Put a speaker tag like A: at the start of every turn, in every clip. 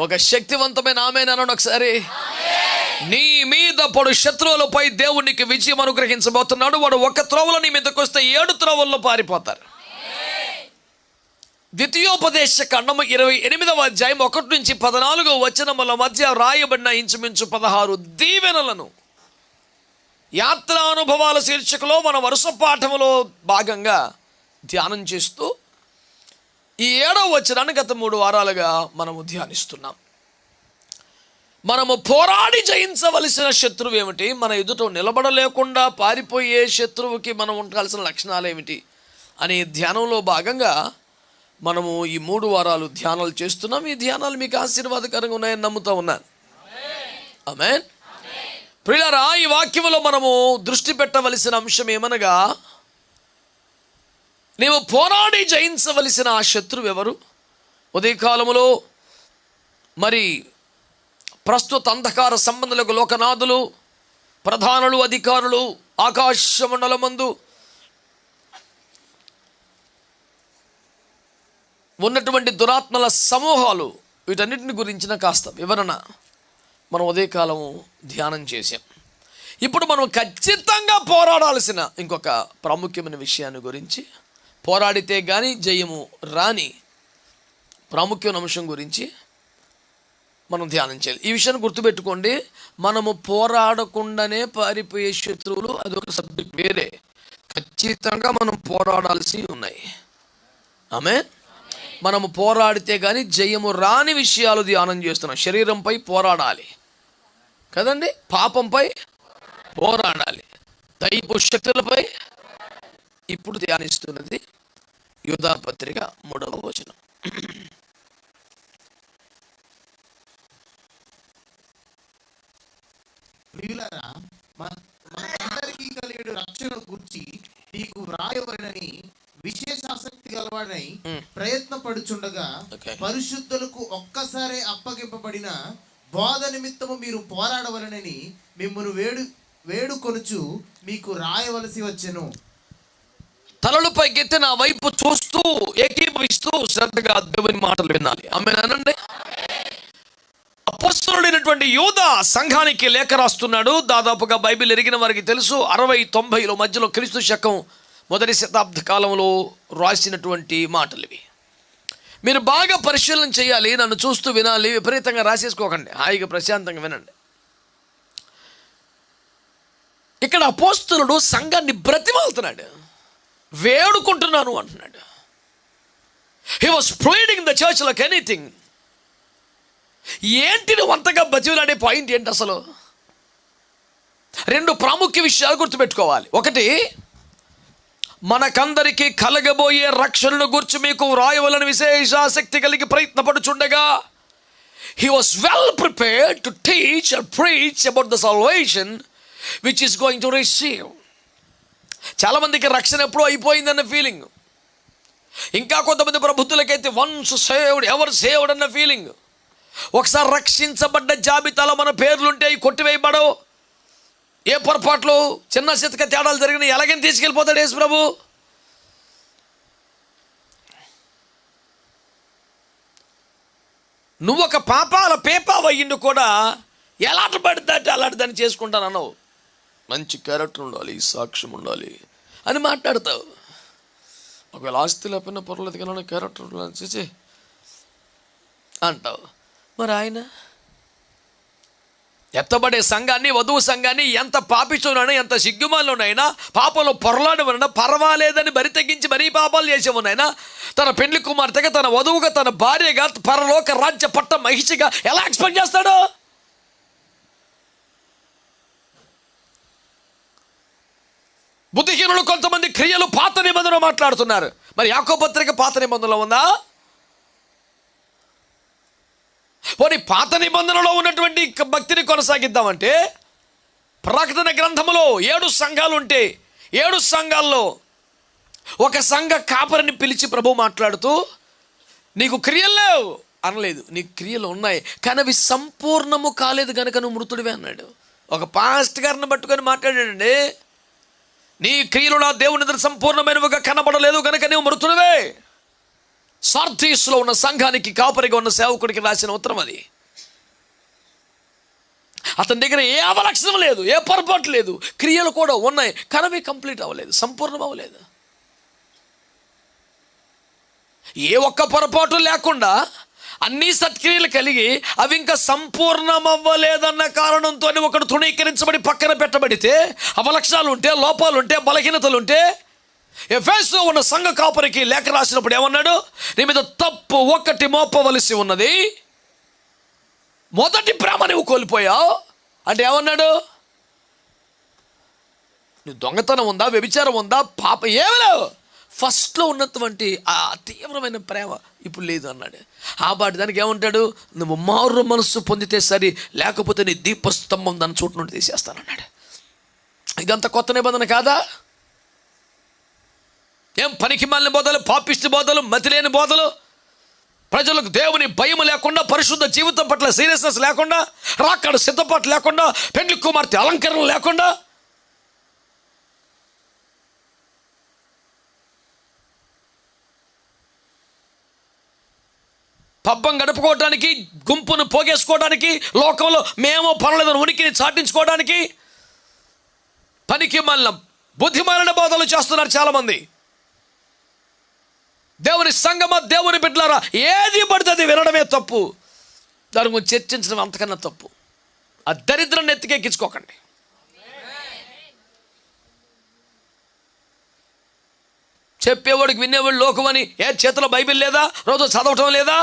A: ఒక శక్తివంతమైన ఆమేన్ అనండి ఒకసారి. నీ మీద పడు శత్రువులపై దేవునికి విజయం అనుగ్రహించబోతున్నాడు. వాడు ఒక త్రోవలో నీ మీదకి వస్తే 7 త్రోవల్లో పారిపోతారు. ద్వితీయోపదేశ కాండము 28వ అధ్యాయం 1 నుంచి 14 వచనముల మధ్య రాయబడిన ఇంచుమించు 16 దీవెనలను యాత్రానుభవాల శీర్షికలో మన వరుస పాఠములో భాగంగా ధ్యానం చేస్తూ ఈ 7వ వచనాన్ని గత 3 వారాలుగా మనము ధ్యానిస్తున్నాం. మనము పోరాడి జయించవలసిన శత్రువు ఏమిటి, మన ఎదుట నిలబడలేకుండా పారిపోయే శత్రువుకి మనం ఉండాల్సిన లక్షణాలు ఏమిటి అనే ధ్యానంలో భాగంగా మనము ఈ 3 వారాలు ధ్యానాలు చేస్తున్నాం. ఈ ధ్యానాలు మీకు ఆశీర్వాదకరంగా ఉన్నాయని నమ్ముతా ఉన్నాను. ఆమేన్. ప్రియులారా, ఈ వాక్యములో మనము దృష్టి పెట్టవలసిన అంశం ఏమనగా, నీవు పోరాడి జయించవలసిన ఆ శత్రువు ఎవరు? ఉదయకాలములో మరి ప్రస్తుత అంధకార సంబంధులకు లోకనాథులు, ప్రధానులు, అధికారులు, ఆకాశ మండలమందు ఉన్నటువంటి దురాత్మల సమూహాలు, వీటన్నిటిని గురించిన కాస్త వివరణ మనం ఉదయకాలము ధ్యానం చేసాం. ఇప్పుడు మనం ఖచ్చితంగా పోరాడాల్సిన ఇంకొక ప్రాముఖ్యమైన విషయాన్ని గురించి, పోరాడితే కానీ జయము రాని ప్రాముఖ్యమైన అంశం గురించి మనం ధ్యానం చేయాలి. ఈ విషయాన్ని గుర్తుపెట్టుకోండి. మనము పోరాడకుండానే పారిపోయే శత్రువులు అదొక సబ్జెక్ట్ వేరే. ఖచ్చితంగా మనం పోరాడాల్సి ఉన్నాయి. ఆమేన్. మనము పోరాడితే కానీ జయము రాని విషయాలు ధ్యానం చేస్తున్నాం. శరీరంపై పోరాడాలి కదండి, పాపంపై పోరాడాలి, దైవ శక్తులపై. ఇప్పుడు ధ్యానిస్తున్నది యూదా పత్రిక 3వ వచనం.
B: ప్రియులారా, మనందరికీ కలిగిన రక్షణ గురించి నీకు వ్రాయబడినని విశేష ఆసక్తి గలవాడై ప్రయత్నపడుచుండగా, పరిశుద్ధులకు ఒక్కసారి అప్పగింపబడిన బోధ నిమిత్తము మీరు పోరాడవలనని మిమ్మల్ని వేడుకొనుచు మీకు రాయవలసి వచ్చెను.
A: తలలు పైకెత్తి నా వైపు చూస్తూ ఏకీభవిస్తూ శ్రద్ధగా దేవుని మాటలు వినాలి. ఆమేన్ అనండి. అపోస్తలుడైనటువంటి యూదా సంఘానికి లేఖ రాస్తున్నాడు. దాదాపుగా బైబిల్ ఎరిగిన వారికి తెలుసు, 60-90 మధ్యలో క్రీస్తు శకం 1వ శతాబ్ద కాలంలో రాసినటువంటి మాటలు ఇవి. మీరు బాగా పరిశీలన చేయాలి, నన్ను చూస్తూ వినాలి, విపరీతంగా రాసేసుకోకండి, హాయిగా ప్రశాంతంగా వినండి. ఇక్కడ అపోస్తలుడు సంఘాన్ని బ్రతిమాలుతున్నాడు, వేడుకుంటున్నాను అంటున్నాడు. He was pleading the church like anything. ఏంటి నువ్వు అంతగా బతిలాడే పాయింట్ ఏంటి అసలు? 2 ప్రాముఖ్య విషయాలు గుర్తుపెట్టుకోవాలి. ఒకటి, మనకందరికీ కలగబోయే రక్షణను గురించి మీకు వ్రాయవలని విశేష ఆసక్తి కలిగి ప్రయత్నపడుచుండగా, he was well prepared to teach and preach about the salvation which is going to receive. చాలామందికి రక్షణ ఎప్పుడూ అయిపోయిందన్న ఫీలింగ్, ఇంకా కొంతమంది ప్రబుద్ధులకైతే వన్స్ సేవ్డ్ ఎవర్ సేవ్డ్ అన్న ఫీలింగ్. ఒకసారి రక్షించబడ్డ జాబితాలో మన పేర్లుంటే అవి కొట్టివేయబడవు. ఏ పొరపాట్లు చిన్న చితక తేడాలు జరిగిన ఎలాగని తీసుకెళ్ళిపోతాడు యేసు ప్రభు. నువ్వు ఒక పాపాల పేపావయ్యిండు కూడా ఎలాంటి పడితే అలాంటి దాన్ని చేసుకుంటాను అన్నావు. మంచి క్యారెక్టర్ ఉండాలి, సాక్ష్యం ఉండాలి అని మాట్లాడతావు. ఒకవేళ ఆస్తి లేకపోయినా పర్లేదు కానీ క్యారెక్టర్ చేసి అంటావు. మరి ఆయన ఎత్తబడే సంఘాన్ని, వధువు సంఘాన్ని ఎంత పాపిస్తూనైనా, ఎంత సిగ్గుమాలోనైనా, పాపంలో పొరలాడమనైనా పర్వాలేదని బరి తెగించి మరీ పాపాలు చేసేవనైనా, తన పెండ్లి కుమార్తెగా, తన వధువుగా, తన భార్యగా, పరలోక రాజ్య పట్ట మహిషిగా ఎలా ఎక్స్పెక్ట్ చేస్తాడు? బుద్ధిహీనులు కొంతమంది క్రియలు పాత నిబంధనలో మాట్లాడుతున్నారు. మరి యాకోబు పత్రిక పాత నిబంధనలో ఉందా? పోనీ పాత నిబంధనలో ఉన్నటువంటి భక్తిని కొనసాగిద్దామంటే, ప్రకటన గ్రంథములో 7 సంఘాలు ఉంటే 7 సంఘాల్లో ఒక సంఘ కాపరిని పిలిచి ప్రభు మాట్లాడుతూ, నీకు క్రియలు లేవు అనలేదు, నీకు క్రియలు ఉన్నాయి కానీ అవి సంపూర్ణము కాలేదు కనుక నువ్వు మృతుడివే అన్నాడు. ఒక పాస్ట్ గారిని పట్టుకొని మాట్లాడాడండి, నీ క్రియలు నా దేవుని ఎదుట సంపూర్ణమైనవిగా కనబడలేదు కనుక నువ్వు మృతుడివే. సార్దీస్లో ఉన్న సంఘానికి కాపరిగా ఉన్న సేవకుడికి రాసిన ఉత్తరం అది. అతని దగ్గర ఏ అవలక్షణం లేదు, ఏ పొరపాటు లేదు, క్రియలు కూడా ఉన్నాయి, కానీ అవి కంప్లీట్ అవ్వలేదు, సంపూర్ణం అవ్వలేదు. ఏ ఒక్క పొరపాటు లేకుండా అన్ని సత్క్రియలు కలిగి అవి ఇంకా సంపూర్ణం అవ్వలేదన్న కారణంతో ఒకడు తృణీకరించబడి పక్కన పెట్టబడితే, అవలక్షణాలు ఉంటే, లోపాలు ఉంటే, బలహీనతలు ఉంటే, ఎఫెసులో ఉన్న సంఘ కాపరికి లేఖ రాసినప్పుడు ఏమన్నాడు? నీ మీద తప్పు ఒకటి మోపవలసి ఉన్నది, మొదటి ప్రేమ నువ్వు కోల్పోయావు అంటే ఏమన్నాడు? నువ్వు దొంగతనం ఉందా, వ్యభిచారం ఉందా, పాప ఏమి లేవు, ఫస్ట్లో ఉన్నటువంటి ఆ తీవ్రమైన ప్రేమ ఇప్పుడు లేదు అన్నాడు. ఆ బాటి దానికి ఏమంటాడు? నువ్వు మారు మనస్సు పొందితే సరి, లేకపోతే నీ దీపస్తంభం దాని చోటు నుండి తీసేస్తానన్నాడు. ఇదంతా కొత్త నిబంధన కాదా? ఏం పనికి మాలిన బోధలు, పాపిష్టి బోధలు, మతిలేని బోధలు, ప్రజలకు దేవుని భయం లేకుండా, పరిశుద్ధ జీవితం పట్ల సీరియస్నెస్ లేకుండా, రాకడ సిద్ధపాటు లేకుండా, పెండ్లి కుమార్తె అలంకరణ లేకుండా, పబ్బం గడుపుకోవడానికి, గుంపును పోగేసుకోవడానికి, లోకంలో మేము పర్లేదని ఉనికిని చాటించుకోవడానికి పనికి మాలిన బుద్ధిమాలిన బోధలు చేస్తున్నారు చాలామంది. దేవుని సంగమా, దేవుని బిడ్డలారా, ఏది పడితే అది వినడమే తప్పు, దాని గురించి చర్చించడం అంతకన్నా తప్పు. ఆ దరిద్రాన్ని ఎత్తికెక్కించుకోకండి. చెప్పేవాడికి వినేవాడు లోకం అని ఏ చేతిలో బైబిల్ లేదా, రోజు చదవటం లేదా?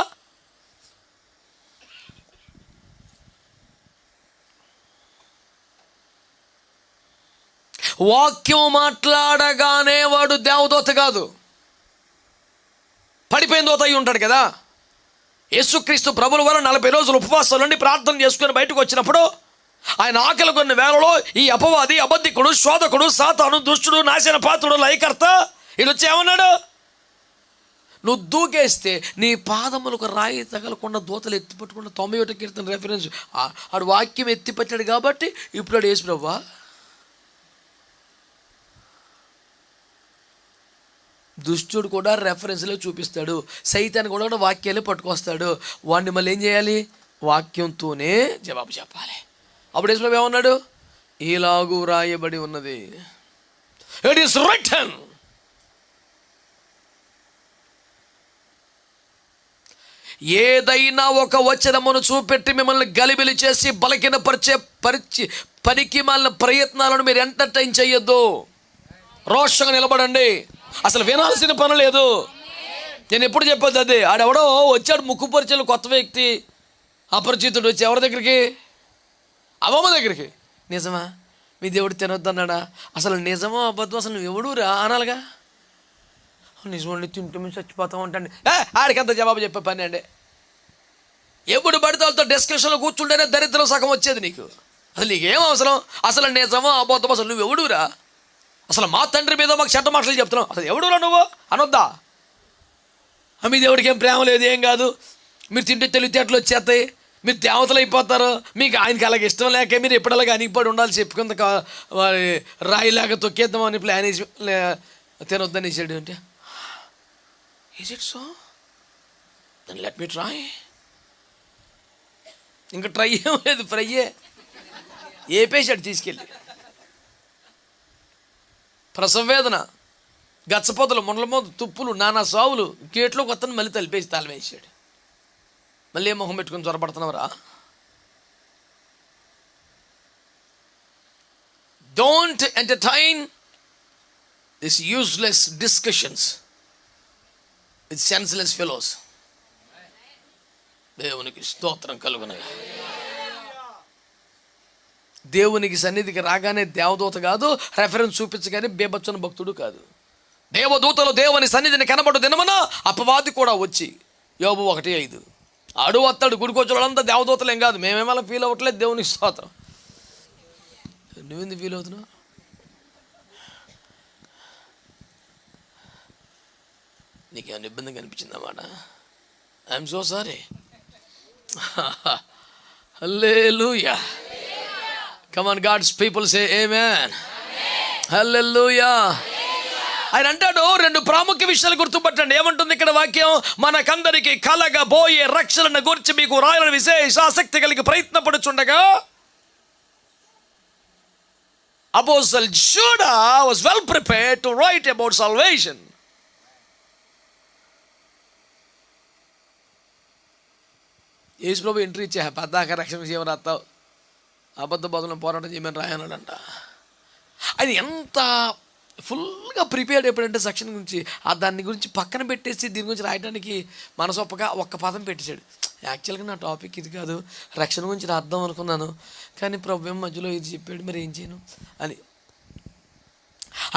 A: వాక్యం మాట్లాడగానే వాడు దేవదూత కాదు, పడిపోయిన దూత అయి ఉంటాడు కదా. యేసుక్రీస్తు ప్రభుల వల్ల 40 రోజులు ఉపవాసాల నుండి ప్రార్థన చేసుకుని బయటకు వచ్చినప్పుడు ఆయన ఆకలి కొన్ని వేళలో ఈ అపవాది, అబద్ధికుడు, శోధకుడు, సాతాను, దుష్టుడు, నాశన పాత్రుడు, లయకర్త వీళ్ళు వచ్చి ఏమన్నాడు? నువ్వు దూకేస్తే నీ పాదములకు రాయి తగలకుండా దూతలు ఎత్తిపట్టుకుండా 91 కీర్తన రెఫరెన్స్ ఆడు వాక్యం ఎత్తిపెట్టాడు కాబట్టి ఇప్పుడు ఆడు యేసు ప్రభువా? దుష్టుడు కూడా రెఫరెన్స్లో చూపిస్తాడు, సైతాన్ని కూడా వాక్యాలే పట్టుకొస్తాడు. వాడిని మళ్ళీ ఏం చేయాలి? వాక్యంతోనే జవాబు చెప్పాలి. అప్పుడు యేసు ప్రభు ఏమన్నాడు? ఇలాగూ రాయబడి ఉన్నది, ఇట్ ఈస్ రిటన్. ఏదైనా ఒక వచనమును చూపెట్టి మిమ్మల్ని గలిబిలి చేసి బలహీనపరిచే పనికి మాలిన ప్రయత్నాలను మీరు ఎంటర్టైన్ చేయొద్దు. రోషంగా నిలబడండి. అసలు వినాల్సిన పని లేదు. నేను ఎప్పుడు చెప్పొద్దు అదే. ఆడెవడో వచ్చాడు, ముక్కు పరిచయలు కొత్త వ్యక్తి, అపరిచితుడు వచ్చి ఎవరి దగ్గరికి? అమ్మమ్మ దగ్గరికి. నిజమా? మీ దేవుడు తినొద్దన్నాడా? అసలు నిజమో అబద్ధం అసలు నువ్వు ఎవడురా అనాలిగా. నిజమండి, తింటూ మేము చచ్చిపోతాం ఉంటాండి. ఆడికంత జవాబు చెప్పే పని అండి. ఎప్పుడు పడితే వాళ్ళతో డిస్కషన్లో కూర్చుంటేనే దరిద్రం సగం వచ్చేది నీకు. అసలు నీకేం అవసరం? అసలు నిజమో అబద్ధం అసలు నువ్వు ఎవడురా? అసలు మా తండ్రి మీద మాకు చెడ్డ మాటలు చెప్తున్నావు, అసలు ఎవడురా నువ్వు అనొద్దా? మీ దేవుడికి ఏం ప్రేమ లేదు, ఏం కాదు, మీరు తింటే తెలివితేటలు వచ్చేస్తాయి, మీరు దేవతలు అయిపోతారు, మీకు ఆయనకి అలాగే ఇష్టం లేక మీరు ఎప్పుడలాగా అనిగిపడి ఉండాలి, చెప్పుకుంత రాయిలాగా తొక్కేద్దామని ప్లాన్ వేసి తినొద్దని వేసాడు. అంటే is it so? Then let me try. ఇంకా ట్రై ఏం లేదు, ఫ్రైయే ఏపేసాడు తీసుకెళ్ళి. ప్రసవ వేదన, గచ్చపోతలు, ముండ్లమోదు, తుప్పులు, నానా సావులు, గేట్లో కొత్తని మళ్ళీ తలిపేసి తాళమేసాడు. మళ్ళీ ఏ మొహం పెట్టుకుని త్వరపడుతున్నావురా? Don't entertain this useless discussions with senseless fellows. దేవునికి స్తోత్రం కలుగునగా. దేవునికి సన్నిధికి రాగానే దేవదూత కాదు, రెఫరెన్స్ చూపించగానే బేబచ్చన భక్తుడు కాదు. దేవదూతలు దేవుని సన్నిధిని కనబడు దినమున అపవాది కూడా వచ్చి, యోబు 1:5 ఆడు వస్తాడు. గుడికొచ్చిన వాళ్ళంతా దేవదూతలేం కాదు. మేమేమలా ఫీల్ అవ్వట్లేదు. దేవునికి స్తోత్రం. నువ్వెందుకు ఫీల్ అవుతున్నావు? నీకేమైనా ఇబ్బందిగా అనిపించిందన్నమాట? I'm so sorry. Hallelujah. Come on, God's people say amen. Hallelujah. ఆయన అంటాడు, రెండు ప్రాముఖ్య విషయాలు గుర్తుపట్టండి. ఏమంటుంది ఇక్కడ వాక్యం? మనకందరికి కలగబోయే రక్షణను గురించి మీకు రాయాలని విశేష ఆసక్తి కలిగి ప్రయత్నపడుచుండగా, Apostle Judah was well prepared to write about salvation. Yesu Prabhu entry ఇచ్చా, పద్దాక రక్షణ చేయమని రాస్తావు, అబద్ధ బదులను పోరాటం చేయమని రాయన్నాడంట. ఆయన ఎంత ఫుల్గా ప్రిపేర్డ్ ఎప్పుడంటే సెక్షన్ గురించి, దాని గురించి పక్కన పెట్టేసి దీని గురించి రాయడానికి మనసొప్పగా ఒక్క పదం పెట్టేశాడు. యాక్చువల్గా నా టాపిక్ ఇది కాదు, రక్షణ గురించి రాద్దాం అనుకున్నాను, కానీ ప్రభు మధ్యలో ఇది చెప్పాడు, మరి ఏం చేయను అని.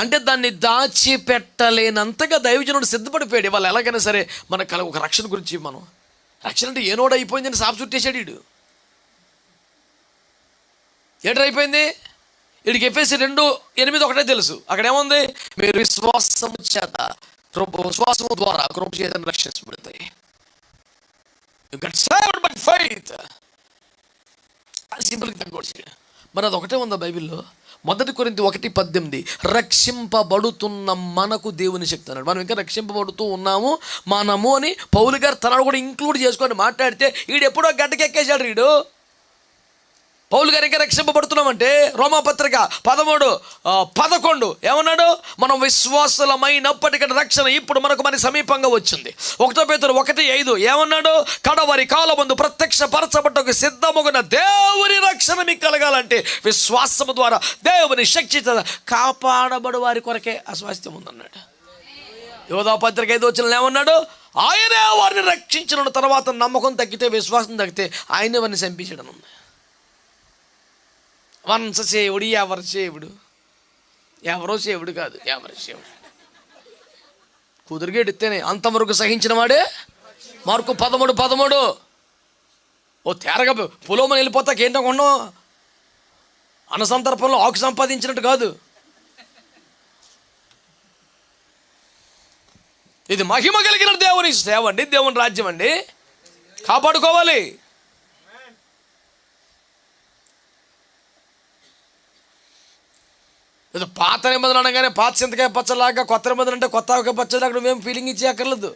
A: అంటే దాన్ని దాచిపెట్టలేనంతగా దైవజనుడు సిద్ధపడిపోయాడు. వాళ్ళు ఎలాగైనా సరే మనకు ఒక రక్షణ గురించి, మనం రక్షణ అంటే ఏనోడు అయిపోయిందని సాపు చుట్టేశాడు వీడు. ఏటైపోయింది వీడికి? ఎఫెసీ 2:8 తెలుసు. అక్కడ ఏముంది? మీరు విశ్వాసము చేత, విశ్వాసము ద్వారా కృప చేత రక్షించబడతాయి. You get saved by faith. సింపుల్గా తగ్గొచ్చాడు. మరి అది ఒకటే ఉందా బైబిల్లో? 1 కొరింథీ 1:18 రక్షింపబడుతున్న మనకు దేవుని శక్తి అన్నాడు. మనం ఇంకా రక్షింపబడుతూ ఉన్నాము మనము అని పౌలు గారు తనను కూడా ఇంక్లూడ్ చేసుకొని మాట్లాడితే, వీడు ఎప్పుడో గడ్డకెక్కేశాడు వీడు. పౌలు గారు ఇంకా రక్షింపబడుతున్నామంటే రోమాపత్రిక 13:11 ఏమన్నాడు? మనం విశ్వాసులమైనప్పటికీ రక్షణ ఇప్పుడు మనకు మరి సమీపంగా వచ్చింది. 1 పేతురు 1:5 ఏమన్నాడు? కడవరి కాలమందు ప్రత్యక్షపరచబడ్డకు సిద్ధముగున దేవుని రక్షణ మీకు కలగాలంటే విశ్వాసము ద్వారా దేవుని శక్తి కాపాడబడు వారి కొరకే అస్వాస్థ్యం ఉందన్నాడు. యోధాపత్రిక 5:1 ఏమన్నాడు? ఆయనే వారిని రక్షించిన తర్వాత నమ్మకం తగ్గితే, విశ్వాసం తగ్గితే ఆయనే వారిని చంపించడం ఉంది. వంశ సేవుడు ఎవరు సేవుడు? ఎవరో సేవుడు కాదు, ఎవరు సేవుడు. కుదురుగా ఎడితేనే అంతవరకు సహించిన వాడే. మార్కు 13:13 ఓ తేరగా పొలోమని వెళ్ళిపోతాక ఏంటో కొండం అనసందర్భంలో ఆకు సంపాదించినట్టు కాదు. ఇది మహిమ కలిగిన దేవుని సేవ అండి, దేవుని రాజ్యం అండి, కాపాడుకోవాలి. ఏదో పాత నిబంధన అనగానే పాత చింతకాయ పచ్చలాగా, కొత్త నిబంధన అంటే కొత్త ఆవకాయ పచ్చలాగా నువ్వేం ఫీలింగ్ ఇచ్చేయక్కర్లేదు.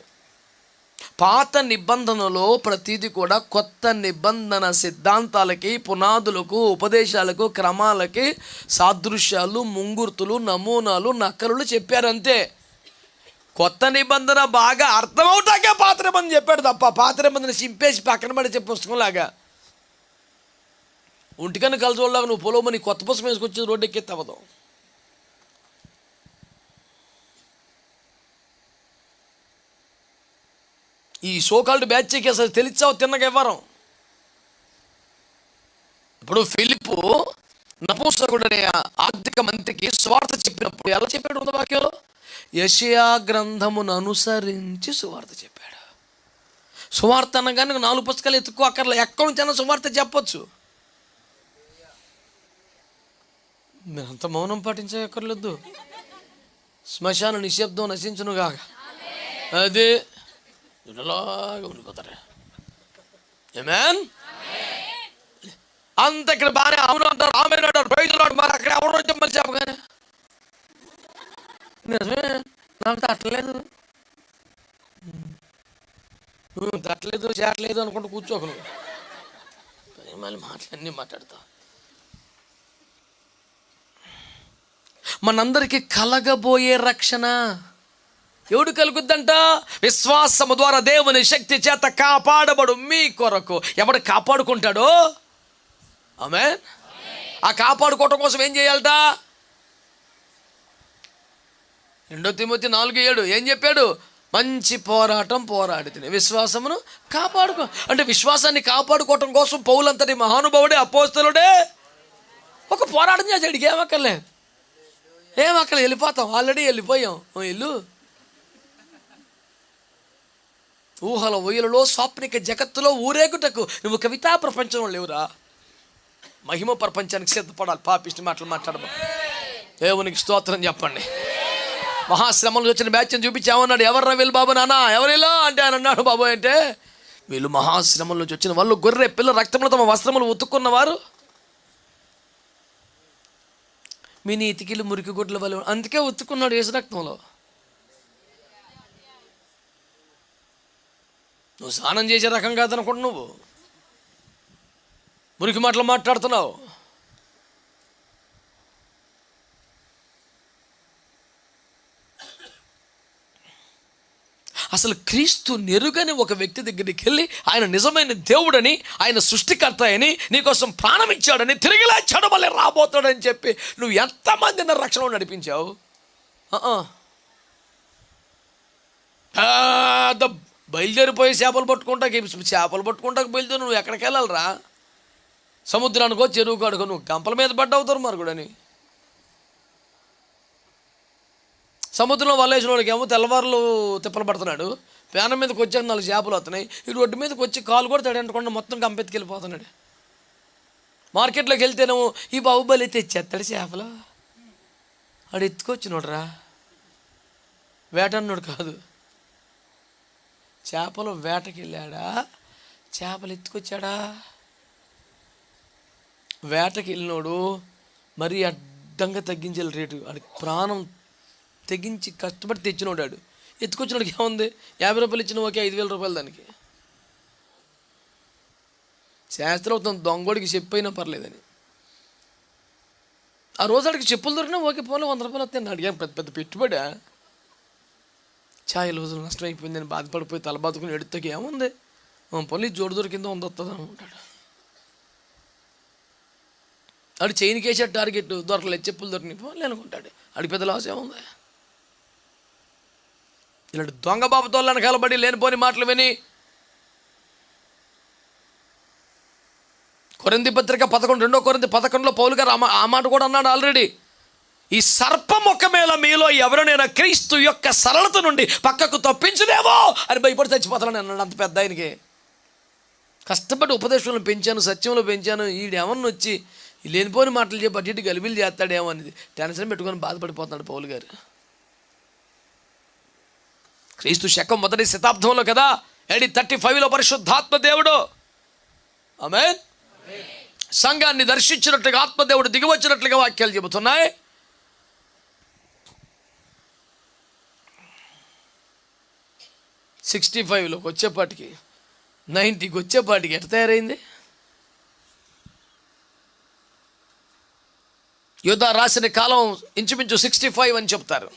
A: పాత నిబంధనలో ప్రతిదీ కూడా కొత్త నిబంధన సిద్ధాంతాలకి, పునాదులకు, ఉపదేశాలకు, క్రమాలకి సాదృశ్యాలు, ముంగుర్తులు, నమూనాలు, నకలులు చెప్పారంతే. కొత్త నిబంధన బాగా అర్థమవుతాకే పాత నిబంధన చెప్పాడు తప్ప పాత నిబంధన చింపేసి పక్కన పడి చెప్పే పుస్తకంలాగా ఒంటికన్నా కలిసిలాగా నువ్వు పొలమని కొత్త పుస్తకం వేసుకొచ్చి రోడ్డు ఎక్కి తవ్వదు. ఈ సోకాల్డ్ బ్యాచ్కి అసలు తెలిసావు తిన్నగా ఇవ్వరం. ఇప్పుడు ఫిలిప్పు నపుంసకుడనే ఆర్థిక మంత్రికి సువార్త చెప్పినప్పుడు ఎలా చెప్పాడు ఉన్న వాక్యంలో? యెషయా గ్రంథమును అనుసరించి సువార్త చెప్పాడు. సువార్త అనగానే 4 పుస్తకాలు ఎత్తుకో అక్కర్లే, ఎక్కడి నుంచైనా సువార్త చెప్పొచ్చు. మీరంత మౌనం పాటించక్కర్లేదు. శ్మశాన నిశ్శబ్దం నశించునుగా, అదే ఇలాగా ఉండిపోతారు. ఆమేన్. అంత ఇక్కడ బాగానే అవును అంటారు, ఆమె అంటారు, బయటలాడు. మరి అక్కడ ఎవరు చెప్పమని చెప్పగానే నిజమే, నాకు తట్టలేదు, తట్టలేదు, చేరలేదు అనుకుంటూ కూర్చోకు నువ్వు. మళ్ళీ అన్నీ మాట్లాడతావు. మనందరికీ కలగబోయే రక్షణ ఎవడు కలుగుద్దంట? విశ్వాసము ద్వారా దేవుని శక్తి చేత కాపాడబడు మీ కొరకు. ఎవడు కాపాడుకుంటాడో, ఆమేన్. ఆ కాపాడుకోవటం కోసం ఏం చేయాలట? 2 తిమోతి 4:7 ఏం చెప్పాడు? మంచి పోరాటం పోరాడి తిని విశ్వాసమును కాపాడుకో. అంటే విశ్వాసాన్ని కాపాడుకోవటం కోసం పౌలంతటి మహానుభావుడే, అపోస్తలుడే ఒక పోరాటం చేశాడు. ఏమక్కర్లేదు, ఏమక్కర్లేదు, వెళ్ళిపోతాం, ఆల్రెడీ వెళ్ళిపోయాం. ఇల్లు ఊహల ఊయలలో స్వాప్నిక జగత్తులో ఊరేగుటకు నువ్వు కవితా ప్రపంచంలో లేవురా. మహిమ ప్రపంచానికి సిద్ధపడాలి. పాపిష్టి మాటలు మాట్లాడబా. దేవునికి స్తోత్రం చెప్పండి. మహాశ్రమంలో వచ్చిన బ్యాచ్ని చూపించామన్నాడు. ఎవర్రా వీళ్ళు బాబు? నాన్న ఎవరిలో అంటే ఆయన అన్నాడు, బాబు అంటే వీళ్ళు మహాశ్రమంలో వచ్చిన వాళ్ళు, గొర్రె పిల్ల రక్తంలో తమ వస్త్రములు ఉతుక్కున్నవారు, మీ నీతికిలు మురికి గుడ్ల వాళ్ళు. అందుకే ఉతుక్కున్నాడు యేసు రక్తంలో. నువ్వు స్నానం చేసే రకం కాదనుకుంటు, నువ్వు మురికి మాటలు మాట్లాడుతున్నావు. అసలు క్రీస్తు నెరుగని ఒక వ్యక్తి దగ్గరికి వెళ్ళి ఆయన నిజమైన దేవుడని, ఆయన సృష్టికర్త అని, నీకోసం ప్రాణం ఇచ్చాడని, తిరిగి లేచాడు, మళ్ళీ రాబోతాడని చెప్పి నువ్వు ఎంతమందిని రక్షణ నడిపించావు? బయలుదేరిపోయి చేపలు పట్టుకుంటాకు బయలుదేరి నువ్వు ఎక్కడికి వెళ్ళాలరా? సముద్రానికో చెరువు కాడుకో నువ్వు గంపల మీద పడ్డవుతారు మరి కూడా. సముద్రంలో వల్లేసిన వాడికి ఏమో తెల్లవారులు తిప్పలు పడుతున్నాడు, పేనం మీదకి వచ్చాక 4 చేపలు వస్తున్నాయి, ఈ రోడ్డు మీదకి వచ్చి కాలు కూడా తడంటకుండా మొత్తం గంపెత్తికి వెళ్ళిపోతున్నాడు. మార్కెట్లోకి వెళ్తేనేమో ఈ బాహుబలి తెచ్చేస్తాడు చేపలు. ఆడు ఎత్తుకొచ్చినోడరా, వేటన్నాడు కాదు, చేపలు వేటకి వెళ్ళాడా, చేపలు ఎత్తుకొచ్చాడా? వేటకి వెళ్ళినోడు మరీ అడ్డంగా తగ్గించాలి రేటు, ఆడికి ప్రాణం తెగించి కష్టపడి తెచ్చినోడాడు. ఎత్తుకొచ్చినోడికి ఏముంది, 50 రూపాయలు ఇచ్చిన ఓకే, 5,000 రూపాయలు దానికి. శాస్త్రం అవుతుంది దొంగోడికి చెప్పు అయినా పర్లేదని. ఆ రోజు అడిగి చెప్పులు దొరికినా ఓకే, పోలే 100 రూపాయలు వస్తాయి. అడిగా పెద్ద పెద్ద పెట్టుబడా, ఛాయ్ రోజులు నష్టం అయిపోయిందని బాధపడిపోయి తల బాదుకుని ఎడుతకి ఏముంది, పొలి జోడు దొరికిందో 100 వస్తుంది అనుకుంటాడు. ఆడు చైన్కి వేసాడు టార్గెట్, దొరకలేదు, చెప్పులు దొరికినాయి పోలే అనుకుంటాడు. అడిగి పెద్ద లాస్ ఏముంది? ఇలాంటి దొంగ బాబుతో వెనకాలబడి లేనిపోని మాటలు విని కొరింథీ పత్రిక 2 కొరింథీ 11లో పౌలు గారు ఆ మాట కూడా అన్నాడు ఆల్రెడీ. ఈ సర్పం మొక్కమేళ మీలో ఎవరినైనా క్రీస్తు యొక్క సరళత నుండి పక్కకు తప్పించులేమో అని భయపడి చచ్చిపోతానని అన్నాడు. అంత పెద్ద ఆయనకి కష్టపడి ఉపదేశంలో పెంచాను, సత్యంలో పెంచాను, ఈడేమన్నా వచ్చి లేనిపోని మాటలు చెప్పి అటు ఇటు గలిబిలు చేస్తాడేమో అనేది టెన్షన్ పెట్టుకొని బాధపడిపోతున్నాడు పౌలు గారు. క్రీస్తు శకం 1వ శతాబ్దంలో కదా, AD 35లో పరిశుద్ధాత్మ దేవుడు ఆమేన్ సంఘాన్ని దర్శించినట్లుగా ఆత్మదేవుడు దిగి వచ్చినట్లుగా వాక్యాలు చెబుతున్నాయి. '65లోకి వచ్చేపాటికి 90కి వచ్చేపాటికి ఎట్ట తయారైంది? యోధా రాసిన కాలం ఇంచుమించు 65 అని చెప్తారు.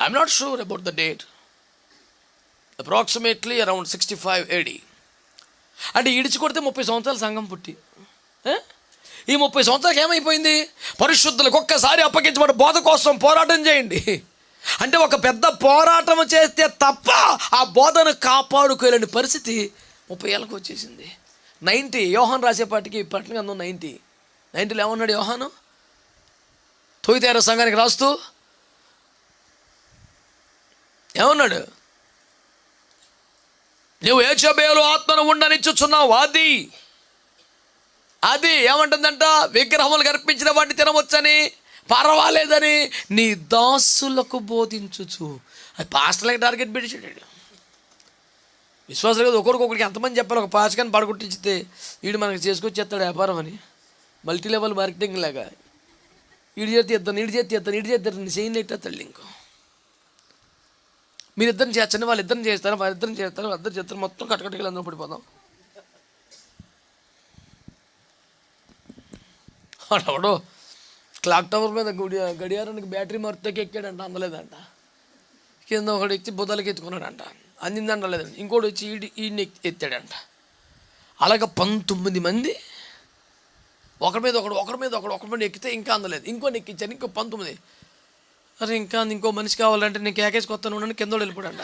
A: I'm not sure about the date, approximately around 65 AD. అంటే ఈడిచి కొడితే 30 సంవత్సరాలు సంఘం పుట్టి, ఈ 30 సంవత్సరాలకు ఏమైపోయింది? పరిశుద్ధులకు ఒక్కసారి అప్పగించబడి బోధ కోసం పోరాటం చేయండి అంటే ఒక పెద్ద పోరాటం చేస్తే తప్ప ఆ బోధను కాపాడుకోలేని పరిస్థితి 30 ఏళ్ళకు వచ్చేసింది. 90 యోహాను రాసేపాటికి పట్టణ గ్రంథం 90లో ఏమన్నాడు యోహాను? తొయితేర సంఘానికి రాస్తూ ఏమన్నాడు? నువ్వు యెజబేలు ఆత్మను ఉండనిచ్చుచున్నావు, అది ఏమంటుందంట? విగ్రహములు కల్పించిన వాటిని తినవచ్చని, పర్వాలేదని నీ దాసులకు బోధించుచు. అది పాస్టర్లకి టార్గెట్ పెట్టించాడు. విశ్వాసాలు కదా, ఒకరికొకరికి ఎంతమంది చెప్పాలి? ఒక పాస్కాన్ని పడగొట్టించితే వీడు మనకి చేసుకొచ్చేస్తాడు వ్యాపారం అని, మల్టీ లెవెల్ మార్కెటింగ్ లాగా. వీడి చేతి ఎత్తాను, వీడి చేతి ఎత్తాను, చేయని ఎట్టేస్తాడు. ఇంకో మీరిద్దరిని చేర్చండి, వాళ్ళిద్దరిని చేస్తారు, వాళ్ళిద్దరిని చేస్తారు, వాళ్ళిద్దరు చేస్తారు, మొత్తం కట్టుకట్టుకెళ్ళి అందరూ పడిపోదాం. వాడెవడో క్లాక్ టవర్ మీద గడియారానికి బ్యాటరీ మారుతాకి ఎక్కాడంట, అందలేదంట. కింద ఒకడు ఎక్కి బుధాలకి ఎత్తుకున్నాడంట, అందిందంట లేదండి. ఇంకోటి వచ్చి ఈయన్ని ఎత్తాడంట. అలాగ 19 మంది ఒకరి మీద ఒకటి ఎక్కితే ఇంకా అందలేదు. ఇంకోని ఎక్కించాను, ఇంకో 19. అరే ఇంకా ఇంకో మనిషి కావాలంటే నేను కేకేసి కొత్త ఉన్నాను, కింద వెళ్ళిపోయాడంట.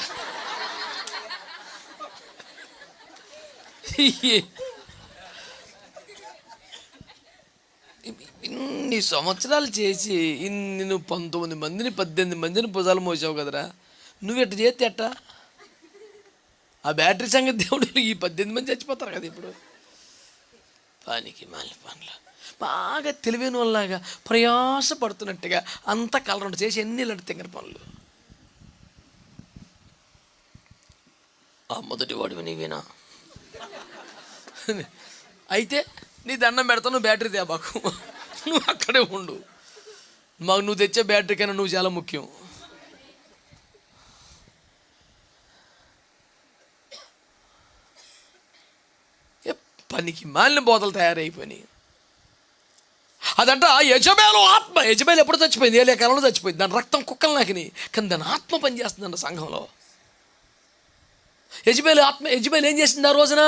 A: ఇన్ని సంవత్సరాలు చేసి నువ్వు 19 మందిని 18 మందిని భుజాలు మోసావు కదరా, నువ్వు ఎట్ట చేస్తే ఎట్టా? ఆ బ్యాటరీ సంగతి దేవుడు, ఈ 18 మంది చచ్చిపోతారు కదా ఇప్పుడు. పనికి మళ్ళీ పనులు బాగా తెలివైన వాళ్ళలాగా ప్రయాసపడుతున్నట్టుగా అంత కలరంట చేసి ఎన్ని ఇలాంటి తింగర పనులు. ఆ మొదటి వాడివి నీవేనా? అయితే నీ దండం పెడతావు, నువ్వు బ్యాటరీ తేబాకు, నువ్వు అక్కడే ఉండు. మాకు నువ్వు తెచ్చే బ్యాటరీ కన్నా నువ్వు చాలా ముఖ్యం. పనికి మాలిన బోధలు తయారైపోయినాయి. అదంట యజబేలు ఆత్మ. యజబేలు ఎప్పుడు చచ్చిపోయింది? ఏలియా కాలంలో చచ్చిపోయింది. దాని రక్తం కుక్కలు నాకిని, కానీ దాని ఆత్మ పనిచేస్తుందంట సంఘంలో. యజబేలు ఏం చేసింది ఆ రోజున?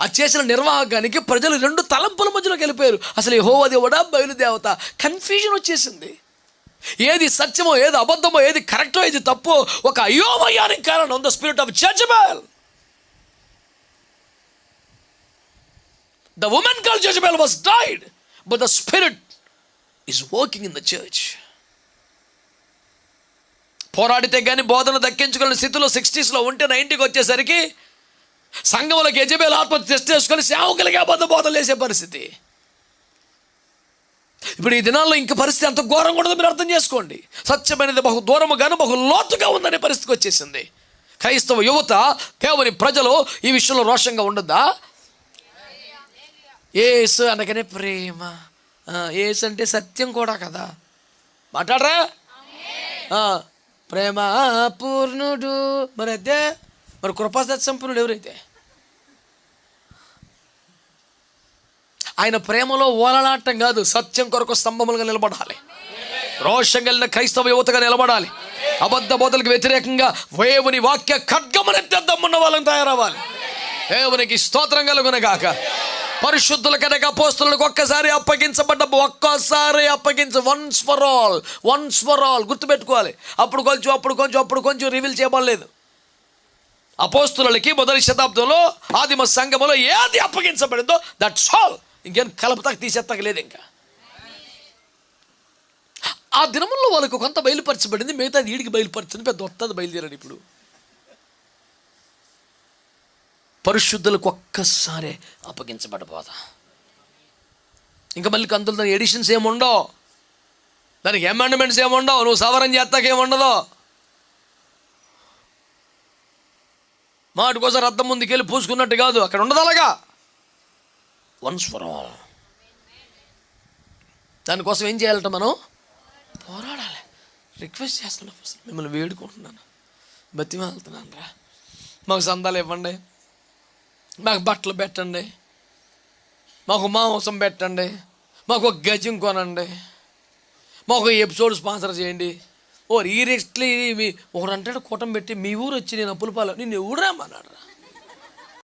A: అది చేసిన నిర్వాహకానికి ప్రజలు రెండు తలంపుల మధ్యలోకి వెళ్ళిపోయారు. అసలు యెహోవా దేవుడా, బయలుదేవత, కన్ఫ్యూజన్ వచ్చేసింది. ఏది సత్యమో, ఏది అబద్ధమో, ఏది కరెక్టో, ఏది తప్పో ఒక అయోమయానికి కారణం the spirit of Jezebel. The woman called Jezebel was died, but the spirit is working in the church. పోరాడితే కానీ బోధన దక్కించుకునే స్థితిలో 60s లో ఉంటే 90కి వచ్చేసరికి సంఘంలోకి యెజబెల్ ఆత్మ టెస్ట్ చేసుకొని సేవకులకి అబద్ధ బోధలు వేసే పరిస్థితి. ఇప్పుడు ఈ దినాల్లో ఇంక పరిస్థితి అంత ఘోరంగా ఉండదు. మీరు అర్థం చేసుకోండి. సత్యమైనది బహు దూరముగాను బహు లోతుగా ఉందనే పరిస్థితికి వచ్చేసింది. క్రైస్తవ యువత, దేవుని ప్రజలు ఈ విషయంలో రోషంగా ఉండద్దా? యేసు అనగానే ప్రేమ. యేసు అంటే సత్యం కూడా కదా. మాట్లాడరా? ప్రేమ పూర్ణుడు. మరి అదే మరి కృపాసత్య సంపన్నుడు ఎవరైతే? ఆయన ప్రేమలో ఓలలాటం కాదు, సత్యం కొరకు స్తంభములుగా నిలబడాలి. రోషం కలిగిన క్రైస్తవ యువతగా నిలబడాలి. అబద్ధ బోధలకు వ్యతిరేకంగా దేవుని వాక్య ఖడ్గమునెత్తేద్దామన్న వాళ్ళని తయారవ్వాలి. దేవునికి స్తోత్రం కలుగునగాక. పరిశుద్ధుల కనుక అపోస్తలులకు ఒక్కసారి అప్పగించ వన్స్ ఫర్ ఆల్ గుర్తుపెట్టుకోవాలి. అప్పుడు కొంచెం రివీల్ చేయబడలేదు. అపోస్తలులకి మొదటి శతాబ్దంలో ఆదిమ సంఘములో ఏది అప్పగించబడిందో దట్స్ ఆల్. ఇంకేం కలపతాక తీసేస్తాక లేదు. ఇంకా ఆ దినముల్లో వాళ్ళకు కొంత బయలుపరచబడింది, మిగతా వీడికి బయలుపరచింది. పెద్ద వస్తుంది బయలుదేరాడు. ఇప్పుడు పరిశుద్ధులకు ఒక్కసారి అప్పగించబడబోదా. ఇంకా మళ్ళీ అందులో దాని ఎడిషన్స్ ఏముండవు, దానికి అమెండ్మెంట్స్ ఏముండవు, నువ్వు సవరణ చేస్తాకేముండదు. మాటికోసారి అద్దం ముందుకు వెళ్ళి పూసుకున్నట్టు కాదు, అక్కడ ఉండదు అలాగా. Once for all. దానికోసం ఏం చేయాలట? మనం పోరాడాలి. రిక్వెస్ట్ చేస్తున్నాను, మిమ్మల్ని వేడుకుంటున్నాను, బతిమాలుతున్నాను రా, మాకు సందాలు ఇవ్వండి, మాకు బట్టలు పెట్టండి, మాకు మాంసం పెట్టండి, మాకు ఒక గజం కొనండి, మాకు ఎపిసోడ్ స్పాన్సర్ చేయండి. ఈ రెస్ట్లీ ఒకడు అంటాడు కూటం పెట్టి, మీ ఊరు వచ్చి నేను అప్పుల పాలు, నిన్ను ఎవడు రామన్నాడు రా.